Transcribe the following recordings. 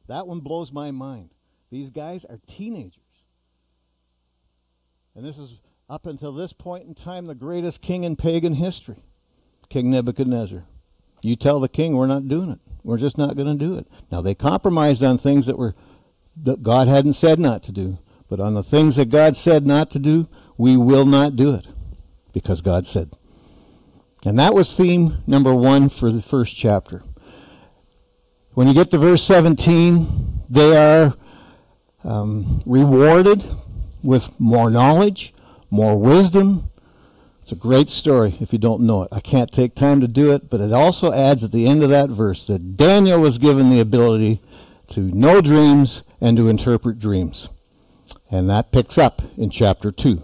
That one blows my mind. These guys are teenagers. And this is, up until this point in time, the greatest king in pagan history, King Nebuchadnezzar. You tell the king we're not doing it. We're just not going to do it. Now, they compromised on things that God hadn't said not to do. But on the things that God said not to do, we will not do it. Because God said. And that was theme number 1 for the first chapter. When you get to verse 17, they are rewarded with more knowledge, more wisdom. It's a great story if you don't know it. I can't take time to do it, but it also adds at the end of that verse that Daniel was given the ability to know dreams and to interpret dreams. And that picks up in chapter 2.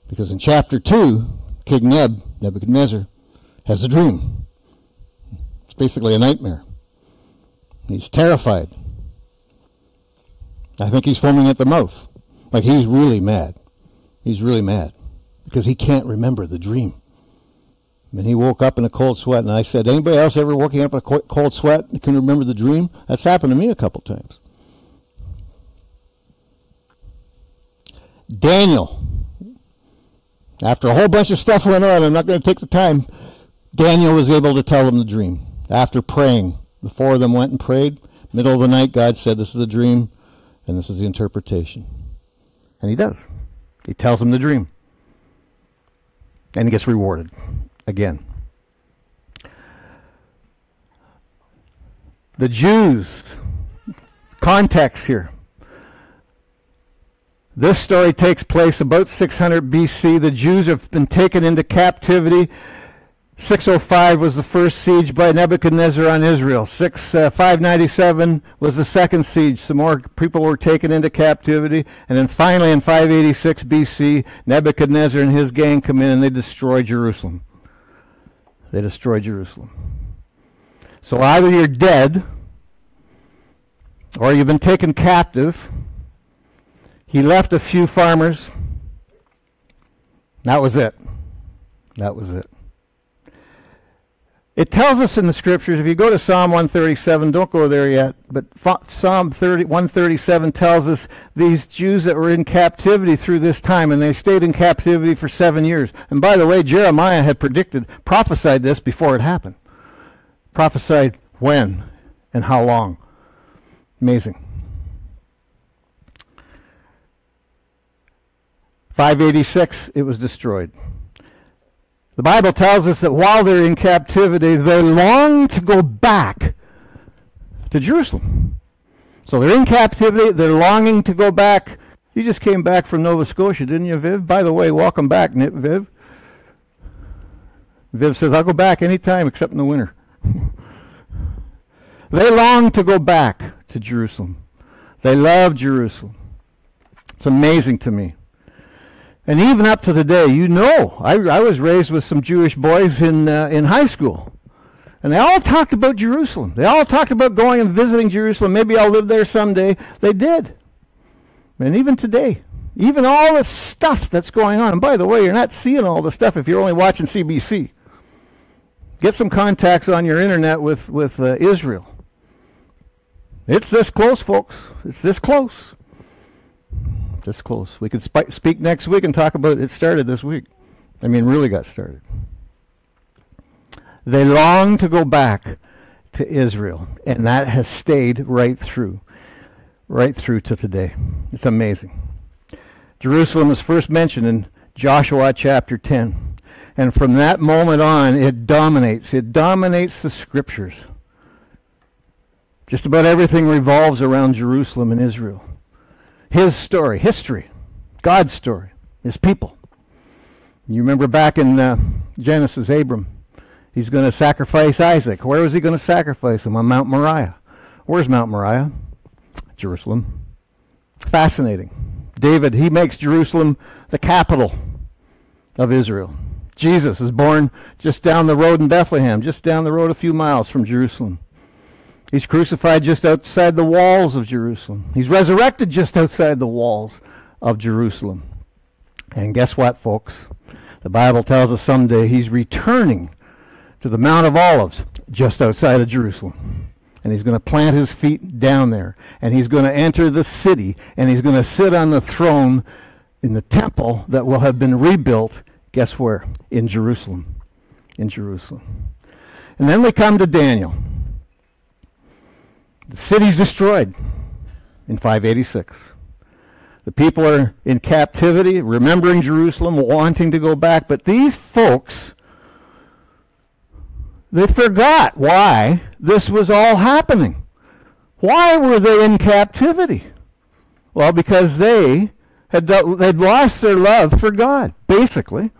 Because in chapter 2, King Nebuchadnezzar, has a dream. It's basically a nightmare. He's terrified. I think he's foaming at the mouth. Like he's really mad. He's really mad. Because he can't remember the dream. And he woke up in a cold sweat. And I said, anybody else ever waking up in a cold sweat and can remember the dream? That's happened to me a couple times. Daniel. After a whole bunch of stuff went on, I'm not going to take the time, Daniel was able to tell them the dream. After praying, the 4 of them went and prayed. Middle of the night, God said, this is the dream, and this is the interpretation. And he does. He tells them the dream. And he gets rewarded again. The Jews, context here. This story takes place about 600 BC. The Jews have been taken into captivity. 605 was the first siege by Nebuchadnezzar on Israel. 597 was the second siege. Some more people were taken into captivity. And then finally in 586 BC, Nebuchadnezzar and his gang come in and they destroy Jerusalem. They destroy Jerusalem. So either you're dead or you've been taken captive. He left a few farmers. That was it. That was it. It tells us in the scriptures, if you go to Psalm 137, don't go there yet, but Psalm 137 tells us these Jews that were in captivity through this time, and they stayed in captivity for 7 years. And by the way, Jeremiah had prophesied this before it happened. Prophesied when and how long. Amazing. 586, it was destroyed. The Bible tells us that while they're in captivity, they long to go back to Jerusalem. So they're in captivity, they're longing to go back. You just came back from Nova Scotia, didn't you, Viv? By the way, welcome back, Viv. Viv says, I'll go back anytime except in the winter. They long to go back to Jerusalem. They love Jerusalem. It's amazing to me. And even up to today, I was raised with some Jewish boys in high school. And they all talked about Jerusalem. They all talked about going and visiting Jerusalem. Maybe I'll live there someday. They did. And even today, even all the stuff that's going on. And by the way, you're not seeing all the stuff if you're only watching CBC. Get some contacts on your internet with Israel. It's this close, folks. It's this close. This close. We could speak next week and talk about it started this week. I mean, really got started. They long to go back to Israel, and that has stayed right through to today. It's amazing. Jerusalem is first mentioned in Joshua chapter 10, and from that moment on, it dominates. It dominates the scriptures. Just about everything revolves around Jerusalem and Israel. His story, history, God's story, his people. You remember back in Genesis, Abram, he's going to sacrifice Isaac. Where was he going to sacrifice him? On Mount Moriah. Where's Mount Moriah? Jerusalem. Fascinating. David, he makes Jerusalem the capital of Israel. Jesus is born just down the road in Bethlehem, just down the road a few miles from Jerusalem. He's crucified just outside the walls of Jerusalem. He's resurrected just outside the walls of Jerusalem. And guess what, folks? The Bible tells us someday he's returning to the Mount of Olives just outside of Jerusalem. And he's going to plant his feet down there. And he's going to enter the city. And he's going to sit on the throne in the temple that will have been rebuilt. Guess where? In Jerusalem. In Jerusalem. And then we come to Daniel. The city's destroyed in 586. The people are in captivity, remembering Jerusalem, wanting to go back. But these folks, they forgot why this was all happening. Why were they in captivity? Well, because they'd lost their love for God, basically.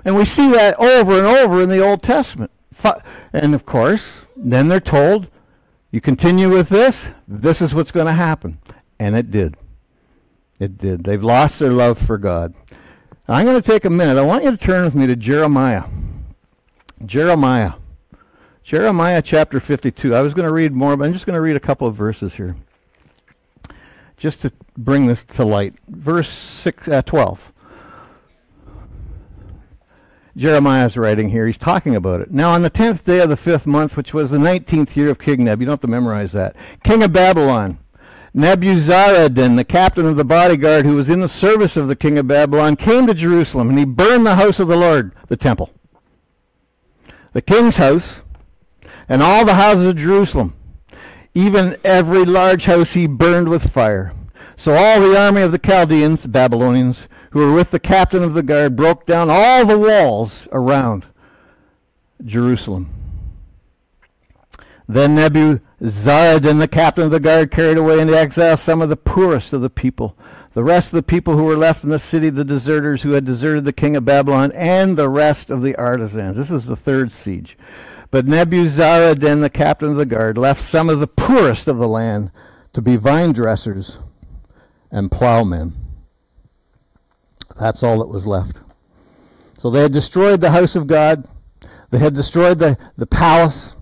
And we see that over and over in the Old Testament. And of course, then they're told, you continue with this, this is what's going to happen. And it did. It did. They've lost their love for God. I'm going to take a minute. I want you to turn with me to Jeremiah. Jeremiah chapter 52. I was going to read more, but I'm just going to read a couple of verses here, just to bring this to light. Verse 12. Jeremiah's writing here. He's talking about it. Now on the 10th day of the 5th month, which was the 19th year of King Neb, you don't have to memorize that, king of Babylon, Nebuzaradan, the captain of the bodyguard who was in the service of the king of Babylon, came to Jerusalem, and he burned the house of the Lord, the temple, the king's house, and all the houses of Jerusalem. Even every large house he burned with fire. So all the army of the Chaldeans, the Babylonians, who were with the captain of the guard, broke down all the walls around Jerusalem. Then Nebuzaradan, the captain of the guard, carried away into exile some of the poorest of the people. The rest of the people who were left in the city, the deserters who had deserted the king of Babylon, and the rest of the artisans. This is the third siege. But Nebuzaradan, the captain of the guard, left some of the poorest of the land to be vine dressers and plowmen. That's all that was left. So they had destroyed the house of God. They had destroyed the palace.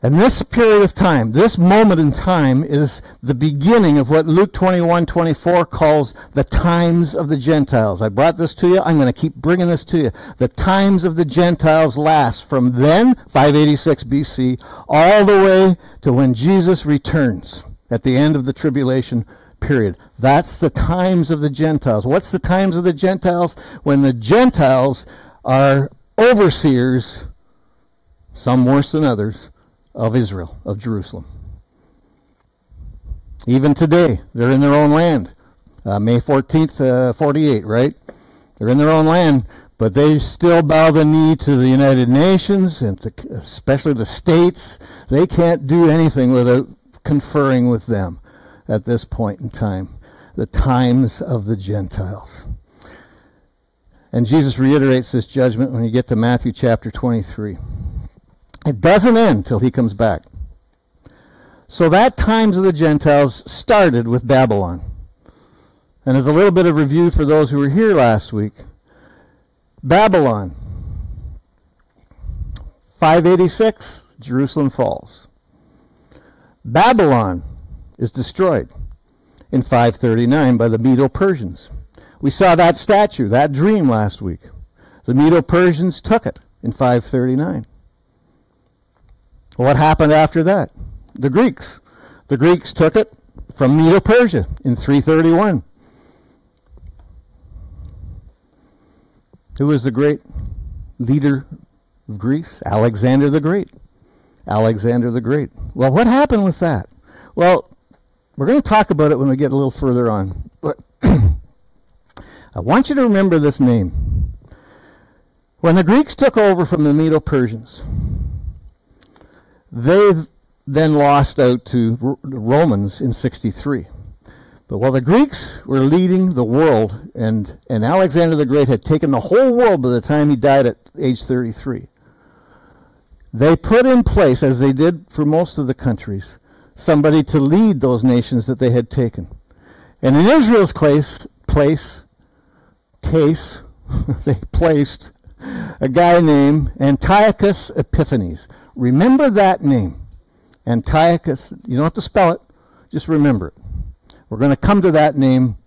And this period of time, this moment in time, is the beginning of what Luke 21:24 calls the times of the Gentiles. I brought this to you. I'm going to keep bringing this to you. The times of the Gentiles last from then, 586 BC, all the way to when Jesus returns at the end of the tribulation period. That's the times of the Gentiles. What's the times of the Gentiles? When the Gentiles are overseers, some worse than others, of Israel, of Jerusalem. Even today, they're in their own land. May 14th, 48, right? They're in their own land, but they still bow the knee to the United Nations, and especially the states. They can't do anything without conferring with them at this point in time. The times of the Gentiles. And Jesus reiterates this judgment when you get to Matthew chapter 23. It doesn't end till he comes back. So that times of the Gentiles started with Babylon. And as a little bit of review for those who were here last week, Babylon, 586, Jerusalem falls. Babylon is destroyed in 539 by the Medo-Persians. We saw that statue, that dream last week. The Medo-Persians took it in 539. What happened after that? The Greeks. The Greeks took it from Medo-Persia in 331. Who was the great leader of Greece? Alexander the Great. Alexander the Great. Well, what happened with that? Well, we're going to talk about it when we get a little further on. But I want you to remember this name. When the Greeks took over from the Medo-Persians, they then lost out to the Romans in 63. But while the Greeks were leading the world, and Alexander the Great had taken the whole world by the time he died at age 33, they put in place, as they did for most of the countries, somebody to lead those nations that they had taken. And in Israel's case, they placed a guy named Antiochus Epiphanes. Remember that name. Antiochus, you don't have to spell it, just remember it. We're going to come to that name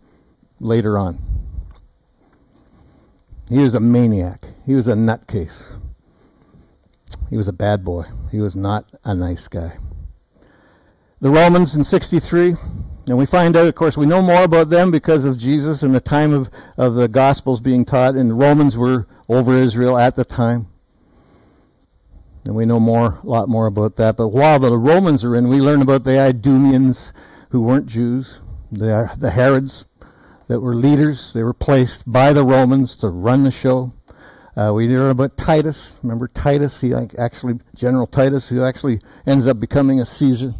later on. He was a maniac. He was a nutcase. He was a bad boy. He was not a nice guy. The Romans in 63, and we find out, of course, we know more about them because of Jesus and the time of the Gospels being taught, and the Romans were over Israel at the time. And we know a lot more about that. But while the Romans are in, we learn about the Idumeans who weren't Jews, the Herods that were leaders. They were placed by the Romans to run the show. We learn about Titus. Remember Titus? General Titus, who actually ends up becoming a Caesar.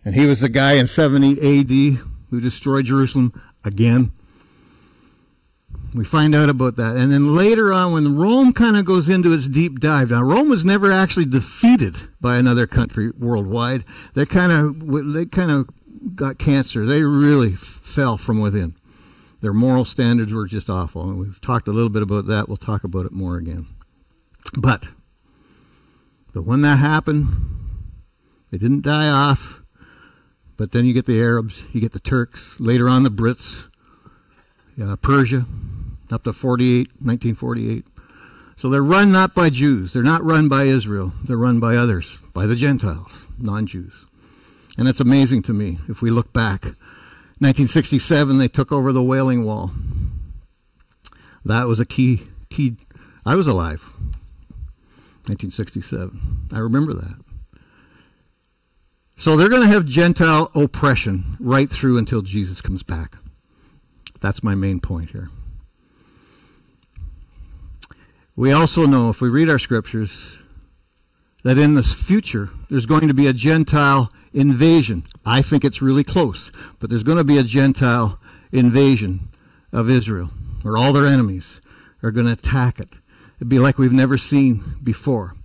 And he was the guy in 70 AD who destroyed Jerusalem again. We find out about that. And then later on, when Rome kind of goes into its deep dive. Now, Rome was never actually defeated by another country worldwide. They kind of got cancer. They really fell from within. Their moral standards were just awful. And we've talked a little bit about that. We'll talk about it more again. But when that happened, they didn't die off. But then you get the Arabs, you get the Turks, later on the Brits, Persia, up to 1948. So they're run not by Jews. They're not run by Israel. They're run by others, by the Gentiles, non-Jews. And it's amazing to me, if we look back. 1967, they took over the Wailing Wall. That was a key. I was alive, 1967. I remember that. So they're going to have Gentile oppression right through until Jesus comes back. That's my main point here. We also know, if we read our scriptures, that in the future, there's going to be a Gentile invasion. I think it's really close, but there's going to be a Gentile invasion of Israel, where all their enemies are going to attack it. It'd be like we've never seen before.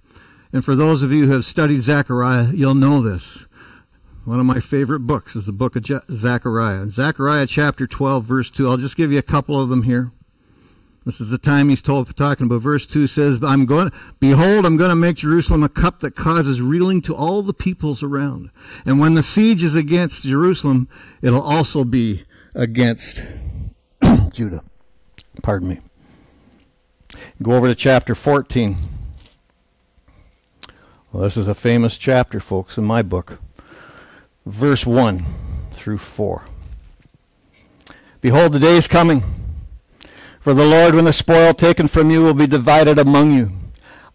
And for those of you who have studied Zechariah, you'll know this. One of my favorite books is the book of Zechariah. In Zechariah chapter 12, verse 2, I'll just give you a couple of them here. This is the time he's talking about. Verse 2 says, Behold, I'm going to make Jerusalem a cup that causes reeling to all the peoples around. And when the siege is against Jerusalem, it'll also be against Judah. Pardon me. Go over to chapter 14. Well, this is a famous chapter, folks, in my book. Verse 1 through 4. Behold, the day is coming, for the Lord, when the spoil taken from you will be divided among you.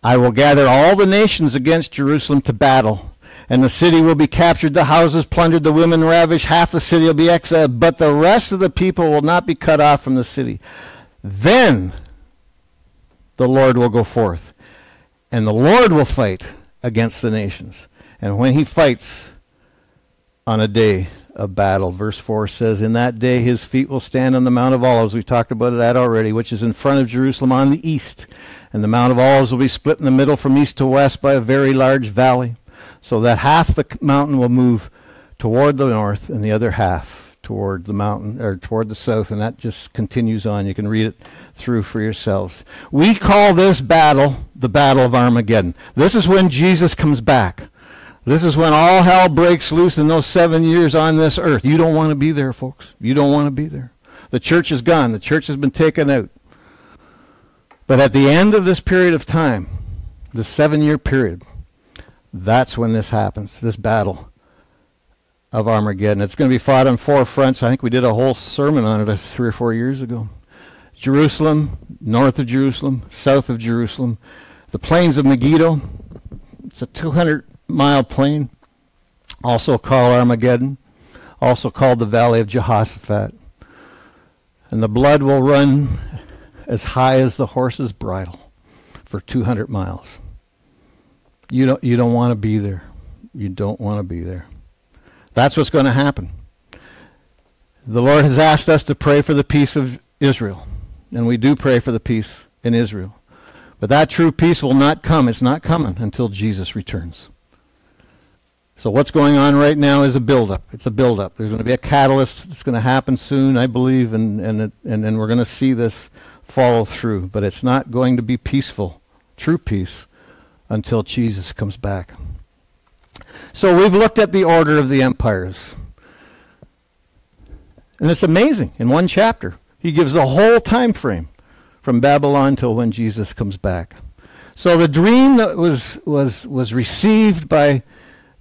I will gather all the nations against Jerusalem to battle, and the city will be captured, the houses plundered, the women ravished, half the city will be exiled, but the rest of the people will not be cut off from the city. Then the Lord will go forth, and the Lord will fight against the nations. And when he fights on a day of battle, verse 4 says, in that day his feet will stand on the Mount of Olives. We talked about that already, which is in front of Jerusalem on the east. And the Mount of Olives will be split in the middle from east to west by a very large valley, so that half the mountain will move toward the north and the other half toward the mountain, or toward the south, and that just continues on. You can read it through for yourselves. We call this battle the Battle of Armageddon. This is when Jesus comes back. This is when all hell breaks loose in those 7 years on this earth. You don't want to be there, folks. You don't want to be there. The church is gone. The church has been taken out. But at the end of this period of time, the 7-year period, that's when this happens, this battle of Armageddon. It's going to be fought on 4 fronts. I think we did a whole sermon on it 3 or 4 years ago. Jerusalem, north of Jerusalem, south of Jerusalem, the plains of Megiddo. It's a 200-mile plain, also called Armageddon, also called the Valley of Jehoshaphat. And the blood will run as high as the horse's bridle for 200 miles. You don't want to be there. You don't want to be there. That's what's going to happen. The Lord has asked us to pray for the peace of Israel, and we do pray for the peace in Israel. But that true peace will not come. It's not coming until Jesus returns. So what's going on right now is a buildup. It's a buildup. There's going to be a catalyst that's going to happen soon, I believe, and then we're going to see this follow through. But it's not going to be peaceful, true peace, until Jesus comes back. So we've looked at the order of the empires. And it's amazing. In one chapter, he gives the whole time frame from Babylon till when Jesus comes back. So the dream that was received by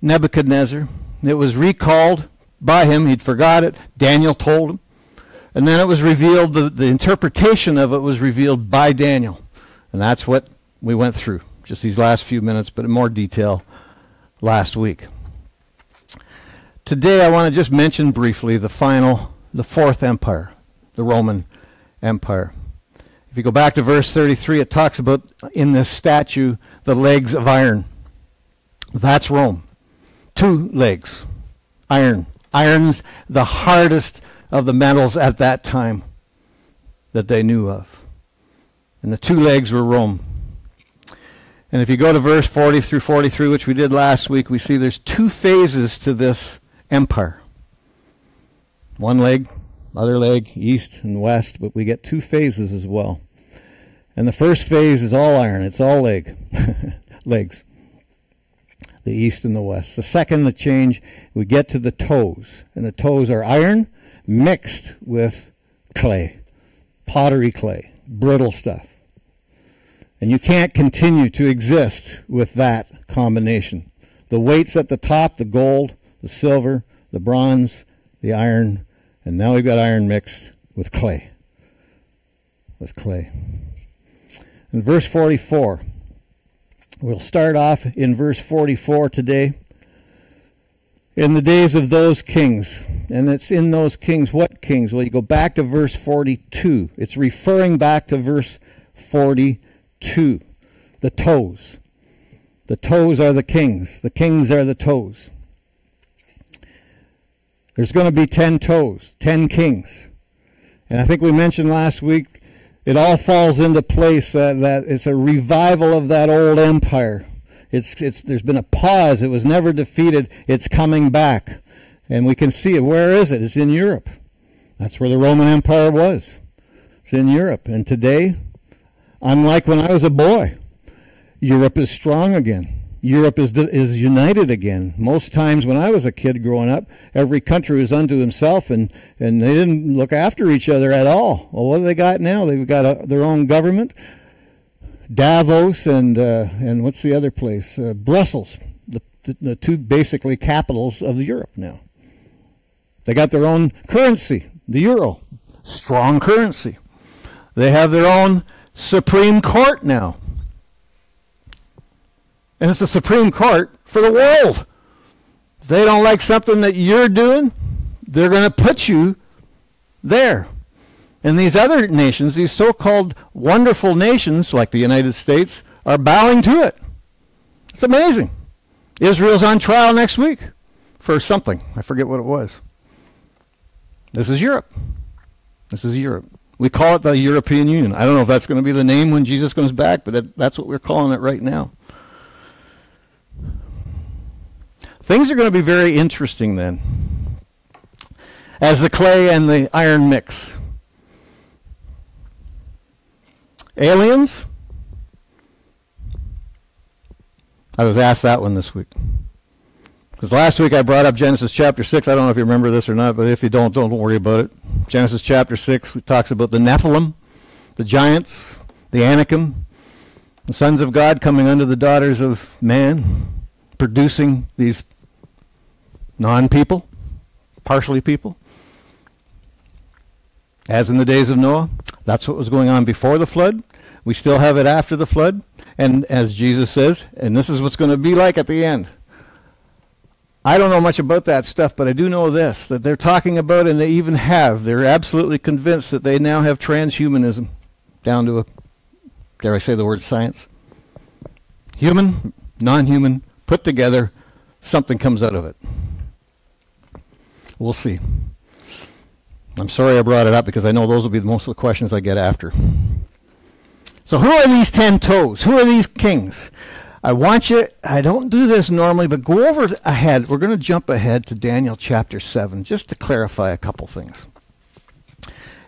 Nebuchadnezzar, it was recalled by him. He'd forgot it. Daniel told him. And then it was revealed, the interpretation of it was revealed by Daniel. And that's what we went through, just these last few minutes, but in more detail last week. Today I want to just mention briefly the fourth empire, the Roman Empire. If you go back to verse 33, it talks about, in this statue, the legs of iron. That's Rome. 2 legs. Iron. Iron's the hardest of the metals at that time that they knew of. And the 2 legs were Rome. And if you go to verse 40 through 43, which we did last week, we see there's 2 phases to this empire. 1 leg, other leg, east and west, but we get 2 phases as well. And the first phase is all iron. It's all legs. The east and the west. The second, the change, we get to the toes. And the toes are iron mixed with clay. Pottery clay. Brittle stuff. And you can't continue to exist with that combination. The weights at the top, the gold, the silver, the bronze, the iron, and now we've got iron mixed with clay. With clay. In verse 44, we'll start off in verse 44 today. In the days of those kings, and it's in those kings, what kings? Well, you go back to verse 42. It's referring back to verse 42. The toes. The toes are the kings. The kings are the toes. There's going to be 10 toes, 10 kings. And I think we mentioned last week, it all falls into place that it's a revival of that old empire. There's been a pause. It was never defeated. It's coming back. And we can see it. Where is it? It's in Europe. That's where the Roman Empire was. It's in Europe. And today, unlike when I was a boy, Europe is strong again. Europe is united again. Most times when I was a kid growing up, every country was unto himself, and they didn't look after each other at all. Well, what do they got now? They've got their own government. Davos and what's the other place? Brussels, the 2 basically capitals of Europe now. They got their own currency, the euro, strong currency. They have their own Supreme Court now. And it's the Supreme Court for the world. If they don't like something that you're doing, they're going to put you there. And these other nations, these so-called wonderful nations like the United States, are bowing to it. It's amazing. Israel's on trial next week for something. I forget what it was. This is Europe. This is Europe. We call it the European Union. I don't know if that's going to be the name when Jesus comes back, but that's what we're calling it right now. Things are going to be very interesting then, as the clay and the iron mix. Aliens? I was asked that one this week. Because last week I brought up Genesis chapter 6. I don't know if you remember this or not, but if you don't worry about it. Genesis chapter 6 talks about the Nephilim, the giants, the Anakim, the sons of God coming unto the daughters of man, producing these non-people, partially people. As in the days of Noah, that's what was going on before the flood. We still have it after the flood. And as Jesus says, and this is what's going to be like at the end. I don't know much about that stuff, but I do know this, that they're talking about, and they even have, they're absolutely convinced that they now have transhumanism down to dare I say the word science? Human, non-human, put together, something comes out of it. We'll see. I'm sorry I brought it up because I know those will be most of the questions I get after. So who are these 10 toes? Who are these kings? I want you, I don't do this normally, but go over ahead. We're going to jump ahead to Daniel chapter 7 just to clarify a couple things.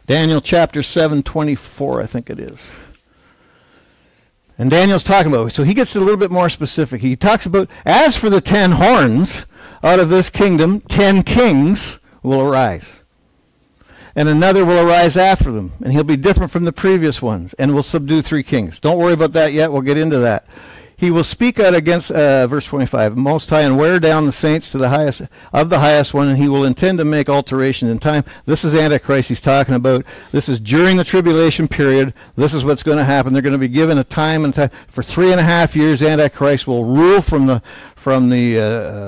Daniel chapter 7, 24, I think it is. And Daniel's talking about, so he gets a little bit more specific. He talks about, as for the 10 horns, out of this kingdom, 10 kings will arise. and another will arise after them, and he'll be different from the previous ones, and will subdue 3 kings. Don't worry about that yet. We'll get into that. He will speak out against, verse 25, Most High, and wear down the saints to the highest of the highest one, and he will intend to make alterations in time. This is Antichrist he's talking about. This is during the tribulation period. This is what's going to happen. They're going to be given a time and time. For 3.5 years, Antichrist will rule from the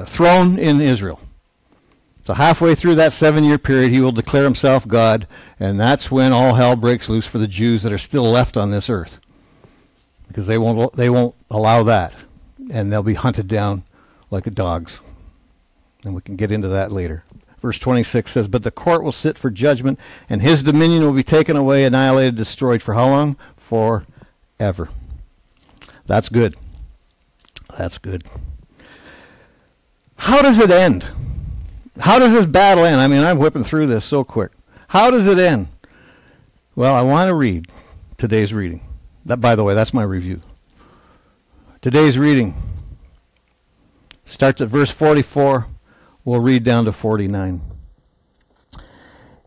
throne in Israel. So halfway through that 7-year period, he will declare himself God, and that's when all hell breaks loose for the Jews that are still left on this earth. Because they won't allow that, and they'll be hunted down like dogs. And we can get into that later. Verse 26 says, But the court will sit for judgment, and his dominion will be taken away, annihilated, destroyed. For how long? Forever. That's good. That's good. How does it end? How does this battle end? I mean, I'm whipping through this so quick. How does it end? Well, I want to read today's reading. That, by the way, that's my review. Today's reading starts at verse 44. We'll read down to 49.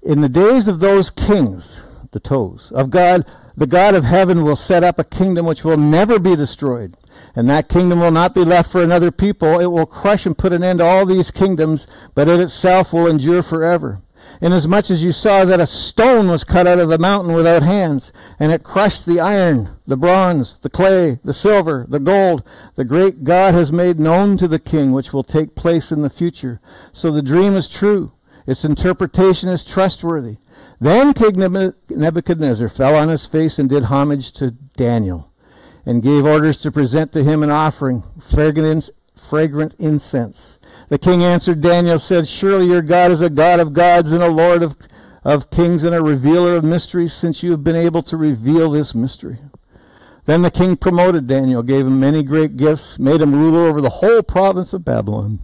In the days of those kings, the toes, of God, the God of heaven will set up a kingdom which will never be destroyed. And that kingdom will not be left for another people. It will crush and put an end to all these kingdoms, but it itself will endure forever. Inasmuch as you saw that a stone was cut out of the mountain without hands, and it crushed the iron, the bronze, the clay, the silver, the gold, the great God has made known to the king which will take place in the future. So the dream is true. Its interpretation is trustworthy. Then King Nebuchadnezzar fell on his face and did homage to Daniel, and gave orders to present to him an offering, fragrant incense. The king answered Daniel, said, Surely your God is a God of gods and a Lord of kings and a revealer of mysteries, since you have been able to reveal this mystery. Then the king promoted Daniel, gave him many great gifts, made him ruler over the whole province of Babylon,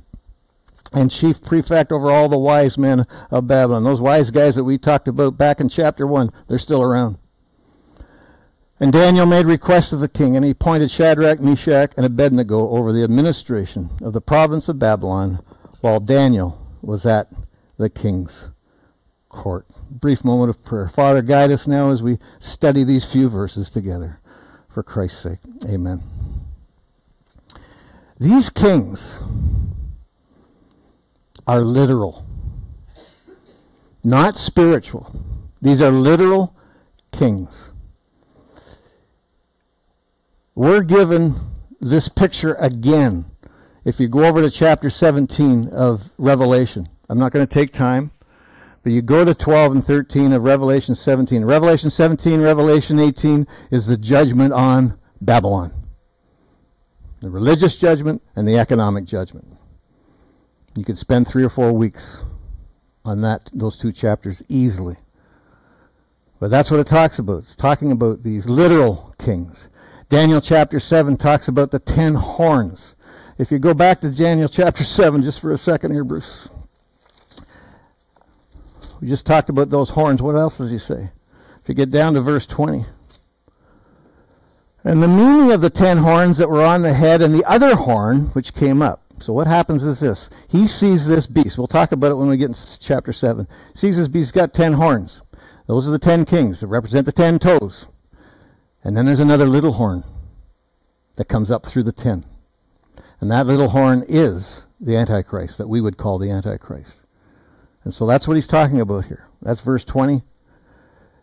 and chief prefect over all the wise men of Babylon. Those wise guys that we talked about back in chapter 1, they're still around. And Daniel made request of the king, and he appointed Shadrach, Meshach, and Abednego over the administration of the province of Babylon, while Daniel was at the king's court. Brief moment of prayer. Father, guide us now as we study these few verses together. For Christ's sake, amen. These kings are literal, not spiritual. These are literal kings. We're given this picture again. If you go over to chapter 17 of Revelation, I'm not going to take time, but you go to 12 and 13 of Revelation 17. Revelation 17, Revelation 18 is the judgment on Babylon. The religious judgment and the economic judgment. You could spend 3 or 4 weeks on those 2 chapters easily. But that's what it talks about. It's talking about these literal kings. Daniel chapter 7 talks about the 10 horns. If you go back to Daniel chapter 7 just for a second here, Bruce. We just talked about those horns. What else does he say? If you get down to verse 20. And the meaning of the 10 horns that were on the head and the other horn which came up. So what happens is this. He sees this beast. We'll talk about it when we get into chapter 7. He sees this beast got 10 horns. Those are the 10 kings that represent the 10 toes. And then there's another little horn that comes up through the 10. And that little horn is the Antichrist, that we would call the Antichrist. And so that's what he's talking about here. That's verse 20.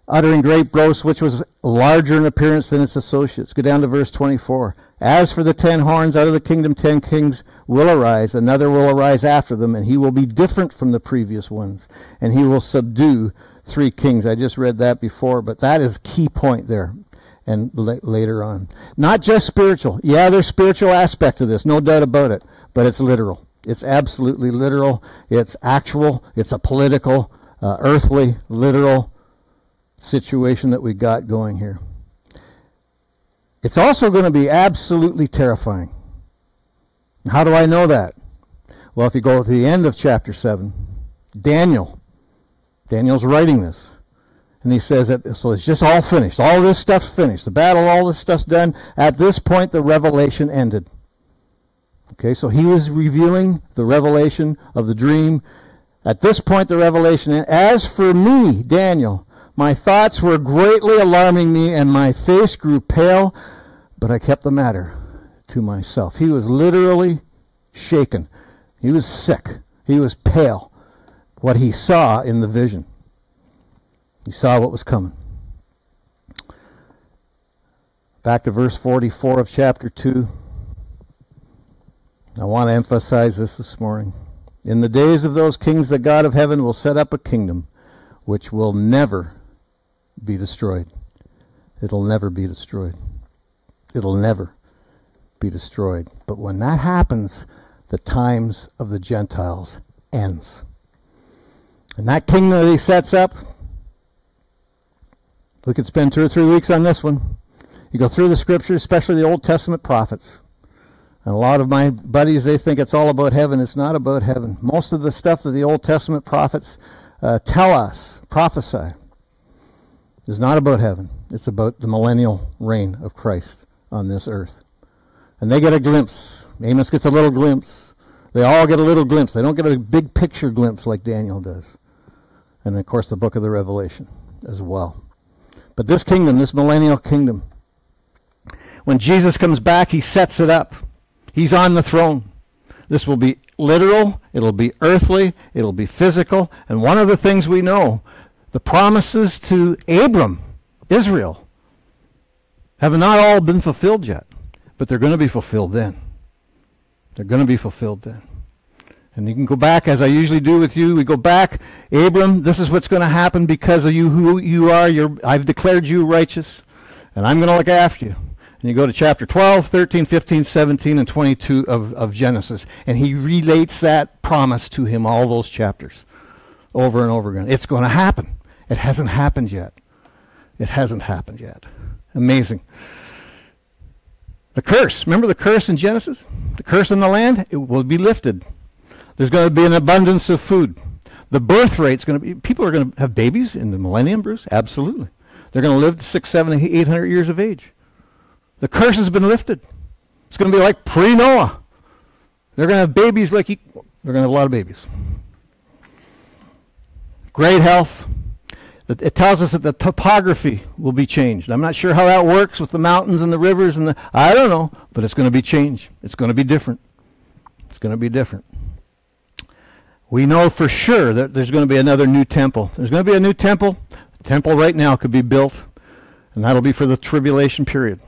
Uttering great boasts, which was larger in appearance than its associates. Go down to verse 24. As for the 10 horns, out of the kingdom 10 kings will arise. Another will arise after them, and he will be different from the previous ones. And he will subdue 3 kings. I just read that before, but that is a key point there. And later on. Not just spiritual. Yeah, there's spiritual aspect to this, no doubt about it. But it's literal. It's absolutely literal. It's actual. It's a political, earthly, literal situation that we got going here. It's also going to be absolutely terrifying. How do I know that? Well, if you go to the end of chapter 7, Daniel's writing this. And he says that, so it's just all finished. All this stuff's finished. The battle, all this stuff's done. At this point, the revelation ended. Okay, so he was revealing the revelation of the dream At this point, the revelation, as for me, Daniel, my thoughts were greatly alarming me, and my face grew pale, but I kept the matter to myself. He was literally shaken. He was sick. He was pale. What he saw in the vision. He saw what was coming. Back to verse 44 of chapter 2. I want to emphasize this morning. In the days of those kings, the God of heaven will set up a kingdom which will never be destroyed. It'll never be destroyed. It'll never be destroyed. But when that happens, the times of the Gentiles ends. And that kingdom that he sets up, we could spend 2 or 3 weeks on this one. You go through the scriptures, especially the Old Testament prophets. And a lot of my buddies, they think it's all about heaven. It's not about heaven. Most of the stuff that the Old Testament prophets tell us, prophesy, is not about heaven. It's about the millennial reign of Christ on this earth. And they get a glimpse. Amos gets a little glimpse. They all get a little glimpse. They don't get a big picture glimpse like Daniel does. And, of course, the book of the Revelation as well. But this kingdom, this millennial kingdom, when Jesus comes back, he sets it up. He's on the throne. This will be literal, it'll be earthly, it'll be physical. And one of the things we know, the promises to Abram, Israel, have not all been fulfilled yet. But they're going to be fulfilled then. They're going to be fulfilled then. And you can go back, as I usually do with you. We go back, Abram, this is what's going to happen because of you, who you are. I've declared you righteous, and I'm going to look after you. And you go to chapter 12, 13, 15, 17, and 22 of Genesis. And he relates that promise to him, all those chapters, over and over again. It's going to happen. It hasn't happened yet. It hasn't happened yet. Amazing. The curse. Remember the curse in Genesis? The curse in the land? It will be lifted. There's going to be an abundance of food. The birth rate's going to be... People are going to have babies in the millennium, Bruce? Absolutely. They're going to live to 600, 700, 800 years of age. The curse has been lifted. It's going to be like pre-Noah. They're going to have babies like... They're going to have a lot of babies. Great health. It tells us that the topography will be changed. I'm not sure how that works with the mountains and the rivers and I don't know, but it's going to be changed. It's going to be different. It's going to be different. We know for sure that there's going to be another new temple. There's going to be a new temple. The temple right now could be built, and that'll be for the tribulation period.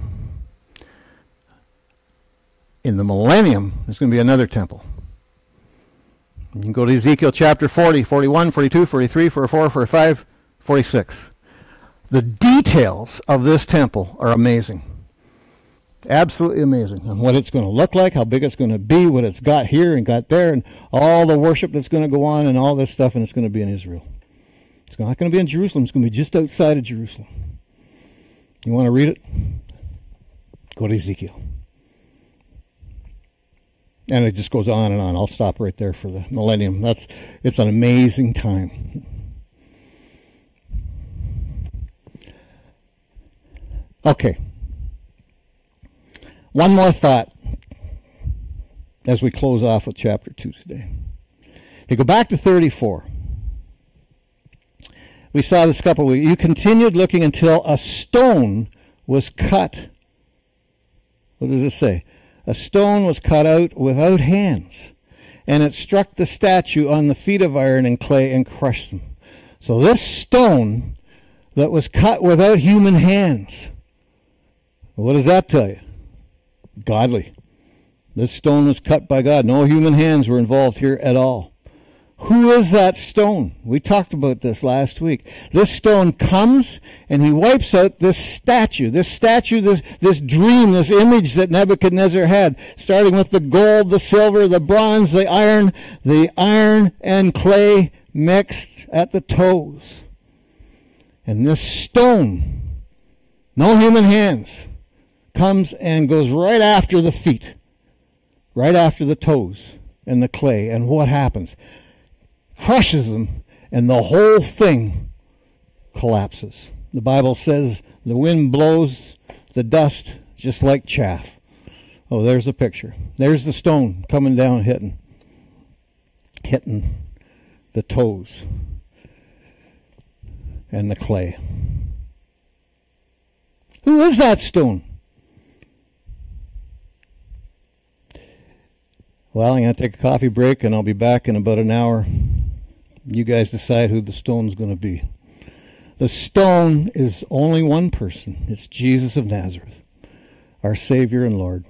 In the millennium, there's going to be another temple. You can go to Ezekiel chapter 40, 41, 42, 43, 44, 45, 46. The details of this temple are amazing. Absolutely amazing. And what it's going to look like, how big it's going to be, what it's got here and got there, and all the worship that's going to go on and all this stuff, and it's going to be in Israel. It's not going to be in Jerusalem. It's going to be just outside of Jerusalem. You want to read it? Go to Ezekiel. And it just goes on and on. I'll stop right there for the millennium. It's an amazing time. Okay. One more thought as we close off with chapter 2 today. To go back to 34. We saw this a couple of weeks. You continued looking until a stone was cut. What does it say? A stone was cut out without hands, and it struck the statue on the feet of iron and clay and crushed them. So this stone that was cut without human hands, what does that tell you? Godly. This stone was cut by God. No human hands were involved here at all. Who is that stone? We talked about this last week. This stone comes and he wipes out this statue, this dream, this image that Nebuchadnezzar had, starting with the gold, the silver, the bronze, the iron and clay mixed at the toes. And this stone, no human hands, comes and goes right after the feet, right after the toes and the clay. And what happens? Crushes them, and the whole thing collapses. The Bible says the wind blows the dust just like chaff. Oh, there's the picture. There's the stone coming down, hitting the toes, and the clay. Who is that stone? Well, I'm going to take a coffee break, and I'll be back in about an hour. You guys decide who the stone's going to be. The stone is only one person. It's Jesus of Nazareth, our Savior and Lord.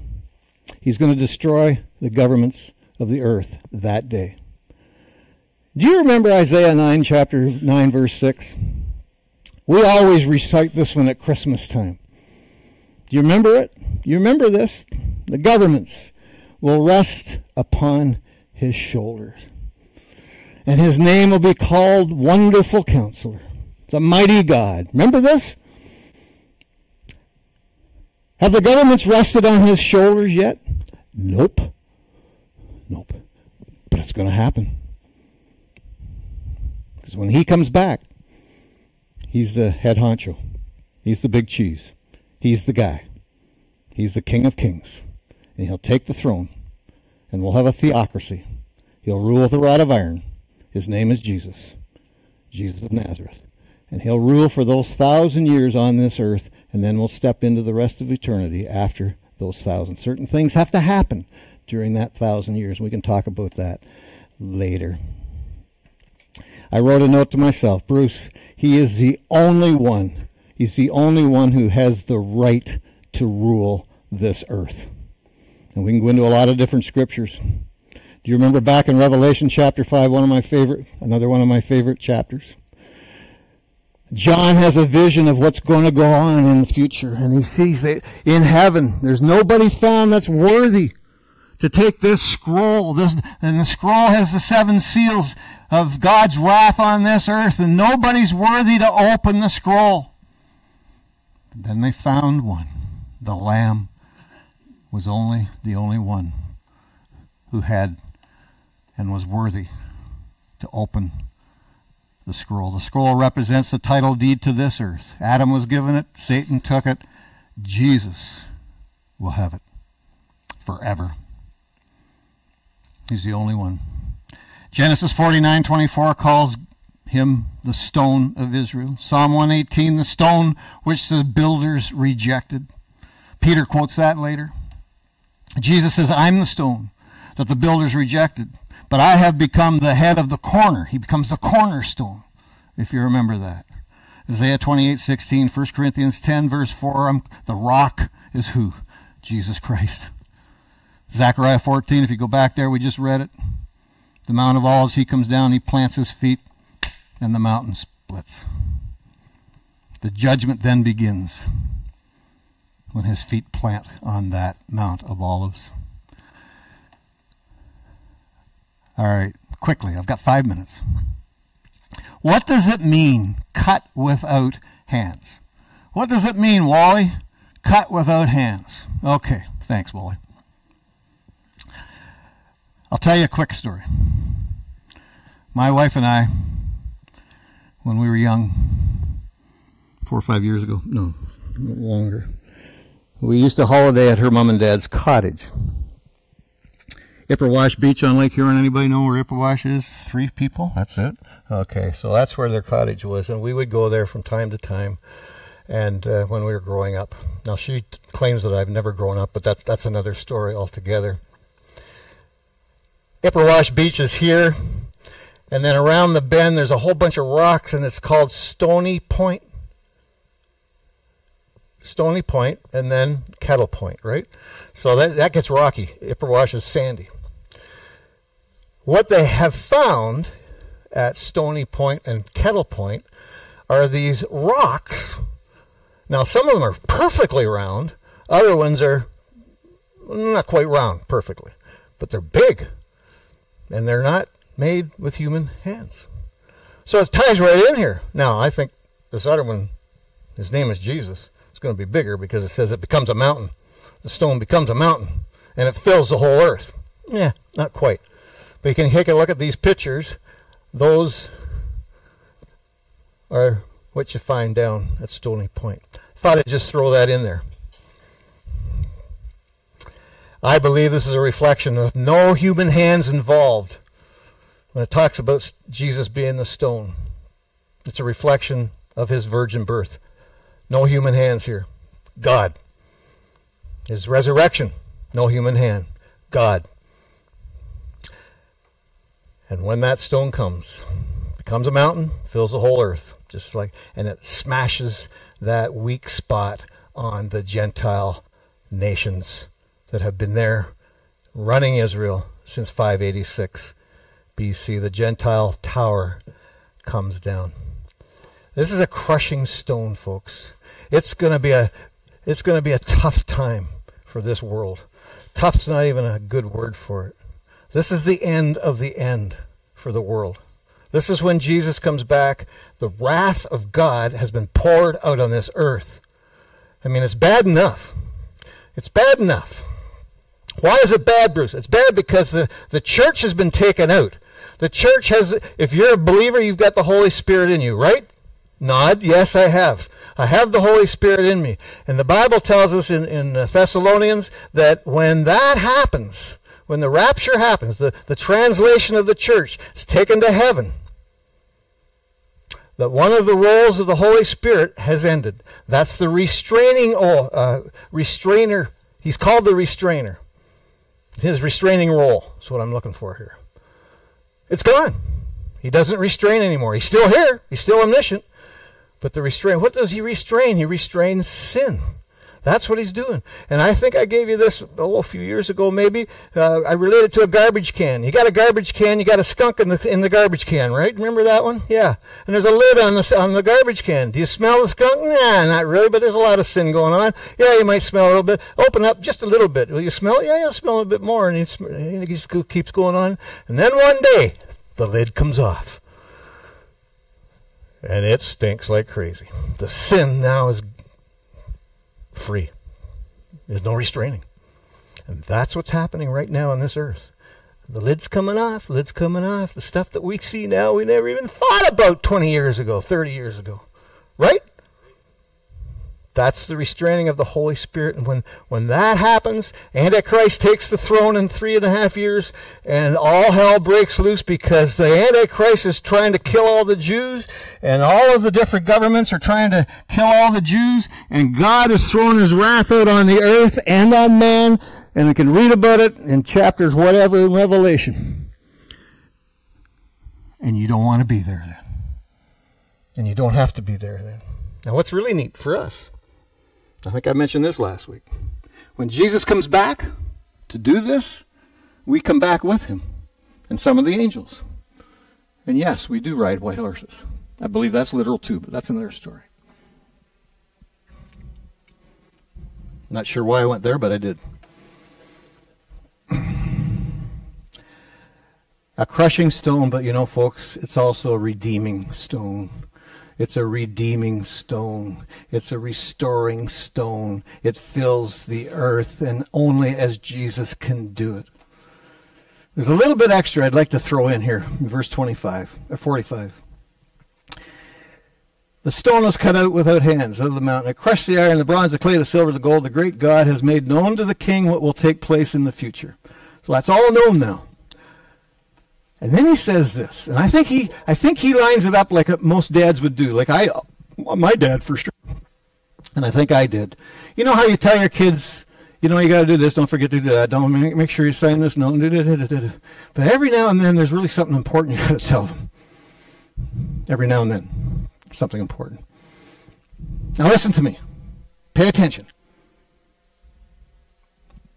He's going to destroy the governments of the earth that day. Do you remember Isaiah 9, chapter 9, verse 6? We always recite this one at Christmas time. Do you remember it? You remember this? The governments will rest upon his shoulders. And his name will be called Wonderful Counselor, the Mighty God. Remember this? Have the governments rested on his shoulders yet? Nope. Nope. But it's going to happen. Because when he comes back, he's the head honcho. He's the big cheese. He's the guy. He's the King of Kings. And he'll take the throne. And we'll have a theocracy. He'll rule with a rod of iron. His name is Jesus. Jesus of Nazareth. And he'll rule for those 1,000 years on this earth. And then we'll step into the rest of eternity after those 1,000. Certain things have to happen during that 1,000 years. We can talk about that later. I wrote a note to myself, Bruce, he is the only one. He's the only one who has the right to rule this earth. And we can go into a lot of different scriptures. Do you remember back in Revelation chapter 5, another one of my favorite chapters? John has a vision of what's going to go on in the future, and he sees that in heaven there's nobody found that's worthy to take this scroll. And the scroll has the 7 seals of God's wrath on this earth, and nobody's worthy to open the scroll. But then they found one. The Lamb was the only one who had and was worthy to open the scroll. The scroll represents the title deed to this earth. Adam was given it. Satan took it. Jesus will have it forever. He's the only one. Genesis 49:24 calls him the stone of Israel. Psalm 118, the stone which the builders rejected. Peter quotes that later. Jesus says, I'm the stone that the builders rejected, but I have become the head of the corner. He becomes the cornerstone, if you remember that. Isaiah 28:16, 1 Corinthians 10, verse 4, the rock is who? Jesus Christ. Zechariah 14, if you go back there, we just read it. The Mount of Olives, he comes down, he plants his feet, and the mountain splits. The judgment then begins when his feet plant on that Mount of Olives. All right, quickly, I've got 5 minutes. What does it mean, cut without hands? What does it mean, Wally? Cut without hands. Okay, thanks, Wally. I'll tell you a quick story. My wife and I, when we were young, 4 or 5 years ago, no, longer, we used to holiday at her mom and dad's cottage. Ipperwash Beach on Lake Huron. Anybody know where Ipperwash is? 3 people? That's it? Okay, so that's where their cottage was, and we would go there from time to time, and when we were growing up. Now, she claims that I've never grown up, but that's another story altogether. Ipperwash Beach is here, and then around the bend there's a whole bunch of rocks, and it's called Stony Point. Stony Point, and then Kettle Point, right? So that gets rocky. Ipperwash is sandy. What they have found at Stony Point and Kettle Point are these rocks. Now, some of them are perfectly round. Other ones are not quite round perfectly, but they're big. And they're not made with human hands. So it ties right in here. Now, I think this other one, his name is Jesus, it's going to be bigger because it says it becomes a mountain. The stone becomes a mountain, and it fills the whole earth. Yeah, not quite. But you can take a look at these pictures. Those are what you find down at Stony Point. Thought I'd just throw that in there. I believe this is a reflection of no human hands involved. when it talks about Jesus being the stone, it's a reflection of his virgin birth. No human hands here. God. His resurrection, no human hand. God. And when that stone comes, becomes a mountain, fills the whole earth, and it smashes that weak spot on the Gentile nations that have been there running Israel since 586 BC. The Gentile tower comes down. This is a crushing stone, folks. It's going to be a tough time for this world. Tough's not even a good word for it. This is the end of the end for the world. This is when Jesus comes back. The wrath of God has been poured out on this earth. I mean, it's bad enough. It's bad enough. Why is it bad, Bruce? It's bad because the church has been taken out. The church has, if you're a believer, you've got the Holy Spirit in you, right? Nod, yes, I have. I have the Holy Spirit in me. And the Bible tells us in Thessalonians that when that happens, when the rapture happens, the translation of the church is taken to heaven, that one of the roles of the Holy Spirit has ended. That's the restrainer. He's called the restrainer. His restraining role is what I'm looking for here. It's gone. He doesn't restrain anymore. He's still here. He's still omniscient. But the restrain, what does he restrain? He restrains sin. That's what he's doing. And I think I gave you this a few years ago maybe. I related to a garbage can. You got a garbage can, you got a skunk in the garbage can, right? Remember that one? Yeah. And there's a lid on the garbage can. Do you smell the skunk? Nah, not really, but there's a lot of sin going on. Yeah, you might smell a little bit. Open up just a little bit. Will you smell it? Yeah, you'll smell a bit more. And it just keeps going on. And then one day, the lid comes off. And it stinks like crazy. The sin now is free. There's no restraining. And that's what's happening right now on this earth. The lid's coming off. Lid's coming off. The stuff that we see now, we never even thought about 20 years ago, 30 years ago. Right? That's the restraining of the Holy Spirit. And when that happens, Antichrist takes the throne in 3.5 years, and all hell breaks loose because the Antichrist is trying to kill all the Jews, and all of the different governments are trying to kill all the Jews, and God is throwing his wrath out on the earth and on man, and we can read about it in chapters whatever in Revelation. And you don't want to be there then. And you don't have to be there then. Now what's really neat for us, I think I mentioned this last week. When Jesus comes back to do this, we come back with him and some of the angels. And yes, we do ride white horses. I believe that's literal too, but that's another story. Not sure why I went there, but I did. A crushing stone, but you know, folks, it's also a redeeming stone. It's a redeeming stone. It's a restoring stone. It fills the earth, and only as Jesus can do it. There's a little bit extra I'd like to throw in here, in verse 45. The stone was cut out without hands out of the mountain. It crushed the iron, the bronze, the clay, the silver, the gold. The great God has made known to the king what will take place in the future. So that's all known now. And then he says this, and I think he lines it up like most dads would do, like my dad for sure, and I think I did. You know how you tell your kids, you got to do this, don't forget to do that, don't make sure you sign this note, but every now and then there's really something important you got to tell them. Every now and then, something important. Now listen to me. Pay attention.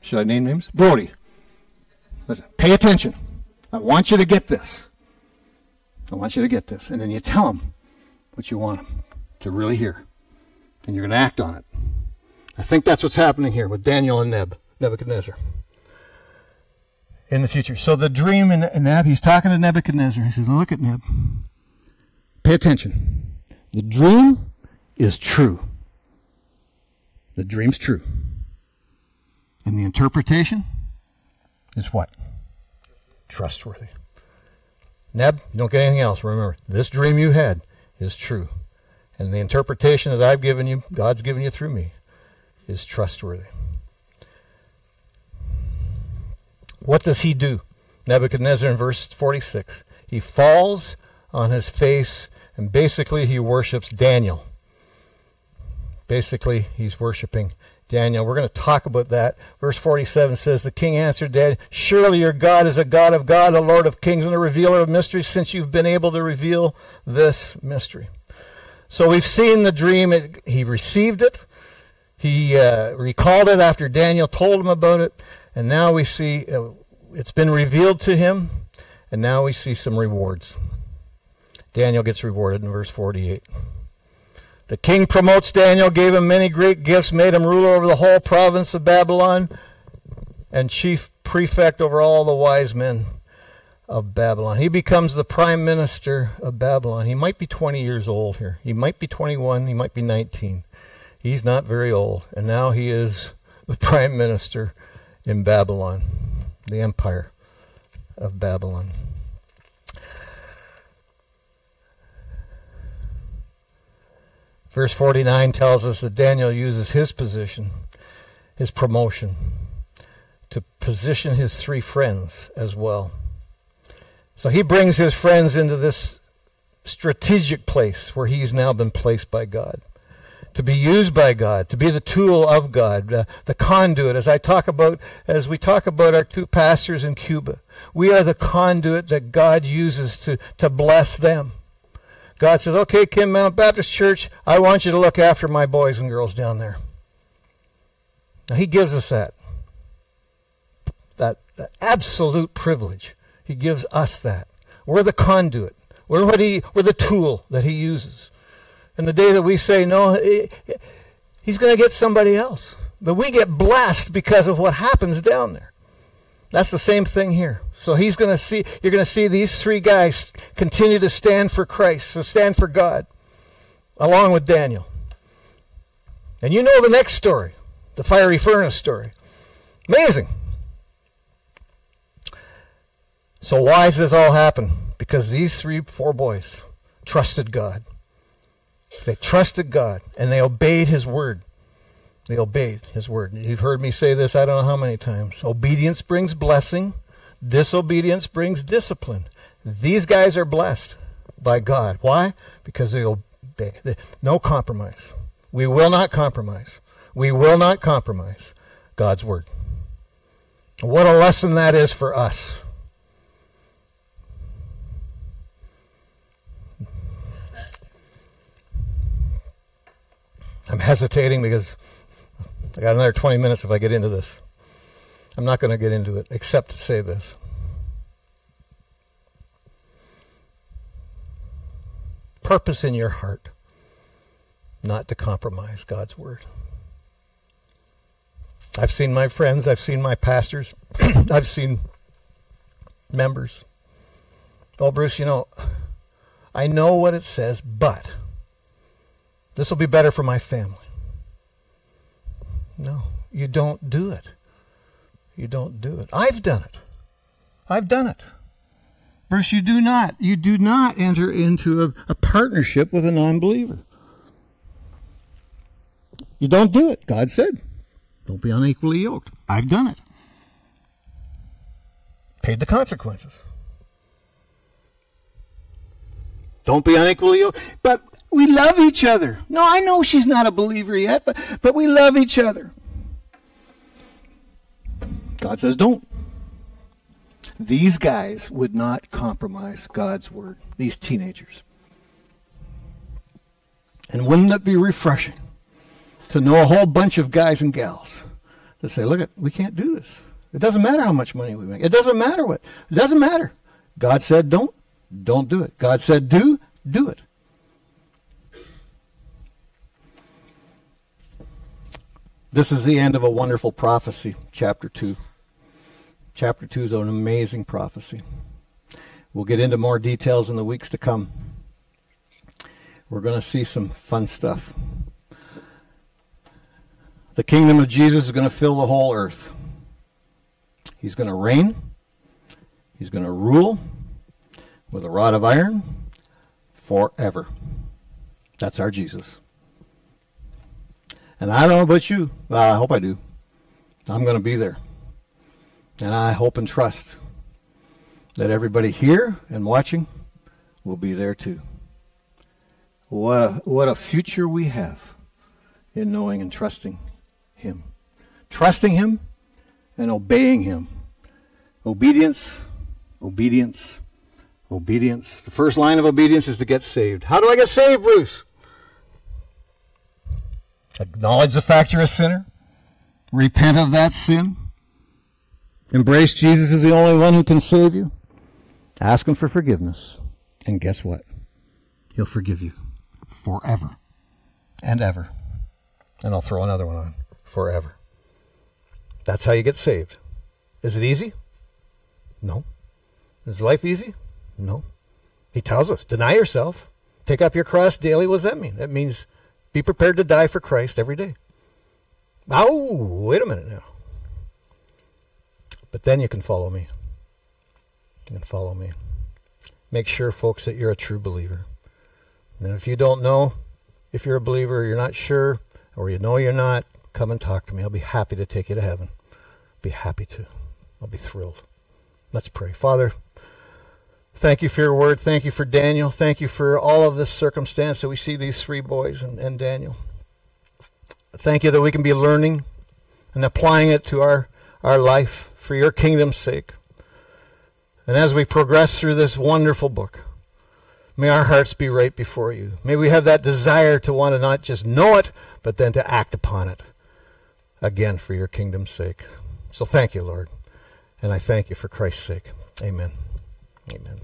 Should I name names? Brody. Listen, pay attention. I want you to get this. I want you to get this. And then you tell them what you want them to really hear. And you're going to act on it. I think that's what's happening here with Daniel and Nebuchadnezzar. In the future. So the dream in Neb, he's talking to Nebuchadnezzar. He says, look at Neb. Pay attention. The dream is true. The dream's true. And the interpretation is what? Trustworthy. Neb, you don't get anything else. Remember, this dream you had is true. And the interpretation that I've given you, God's given you through me, is trustworthy. What does he do? Nebuchadnezzar in verse 46. he falls on his face, and basically he worships Daniel. Basically, he's worshiping Daniel. We're going to talk about that. Verse 47 says, the king answered Daniel, surely your God is a God of God, a Lord of kings, and a revealer of mysteries, since you've been able to reveal this mystery. So we've seen the dream. He received it. He recalled it after Daniel told him about it. And now we see it's been revealed to him. And now we see some rewards. Daniel gets rewarded in verse 48. The king promotes Daniel, gave him many great gifts, made him ruler over the whole province of Babylon, and chief prefect over all the wise men of Babylon. He becomes the prime minister of Babylon. He might be 20 years old here. He might be 21. He might be 19. He's not very old. And now he is the prime minister in Babylon, the empire of Babylon. Verse 49 tells us that Daniel uses his position, his promotion, to position his three friends as well. So he brings his friends into this strategic place where he's now been placed by God, to be used by God, to be the tool of God, the conduit. As we talk about our two pastors in Cuba, we are the conduit that God uses to bless them. God says, okay, Kim Mount Baptist Church, I want you to look after my boys and girls down there. Now, he gives us that absolute privilege. He gives us that. We're the conduit. We're the tool that he uses. And the day that we say, no, he's going to get somebody else. But we get blessed because of what happens down there. That's the same thing here. So you're going to see these three guys continue to stand for Christ, to stand for God, along with Daniel. And you know the next story, the fiery furnace story. Amazing. So why does this all happen? Because these four boys trusted God. They trusted God, and they obeyed his word. They obeyed his word. You've heard me say this I don't know how many times. Obedience brings blessing. Disobedience brings discipline. These guys are blessed by God. Why? Because they obey. No compromise. We will not compromise. We will not compromise God's word. What a lesson that is for us. I'm hesitating because I got another 20 minutes if I get into this. I'm not going to get into it except to say this. Purpose in your heart not to compromise God's word. I've seen my friends, I've seen my pastors, I've seen members. Oh, Bruce, I know what it says, but this will be better for my family. No, you don't do it. You don't do it. I've done it. I've done it. Bruce, you do not. You do not enter into a partnership with a non-believer. You don't do it. God said, don't be unequally yoked. I've done it. Paid the consequences. Don't be unequally yoked. But we love each other. No, I know she's not a believer yet, but we love each other. God says don't. These guys would not compromise God's word. These teenagers. And wouldn't it be refreshing to know a whole bunch of guys and gals that say, look, we can't do this. It doesn't matter how much money we make. It doesn't matter what. It doesn't matter. God said don't do it. God said do it. This is the end of a wonderful prophecy, chapter 2. Chapter 2 is an amazing prophecy. We'll get into more details in the weeks to come. We're going to see some fun stuff. The kingdom of Jesus is going to fill the whole earth. He's going to reign. He's going to rule with a rod of iron forever. That's our Jesus. And I don't know about you. Well, I hope I do. I'm going to be there. And I hope and trust that everybody here and watching will be there too. What a future we have in knowing and trusting him. Trusting him and obeying him. Obedience, obedience, obedience. The first line of obedience is to get saved. How do I get saved, Bruce? Acknowledge the fact you're a sinner. Repent of that sin. Embrace Jesus as the only one who can save you. Ask him for forgiveness. And guess what? He'll forgive you forever and ever. And I'll throw another one on. Forever. That's how you get saved. Is it easy? No. Is life easy? No. He tells us, deny yourself. Take up your cross daily. What does that mean? That means be prepared to die for Christ every day. Oh, wait a minute now. But then you can follow me. You can follow me. Make sure, folks, that you're a true believer. And if you don't know if you're a believer, or you're not sure, or you know you're not, come and talk to me. I'll be happy to take you to heaven. Be happy to. I'll be thrilled. Let's pray. Father, thank you for your word. Thank you for Daniel. Thank you for all of this circumstance that we see these three boys and Daniel. Thank you that we can be learning and applying it to our life for your kingdom's sake. And as we progress through this wonderful book, may our hearts be right before you. May we have that desire to want to not just know it, but then to act upon it. Again, for your kingdom's sake. So thank you, Lord. And I thank you for Christ's sake. Amen. Amen.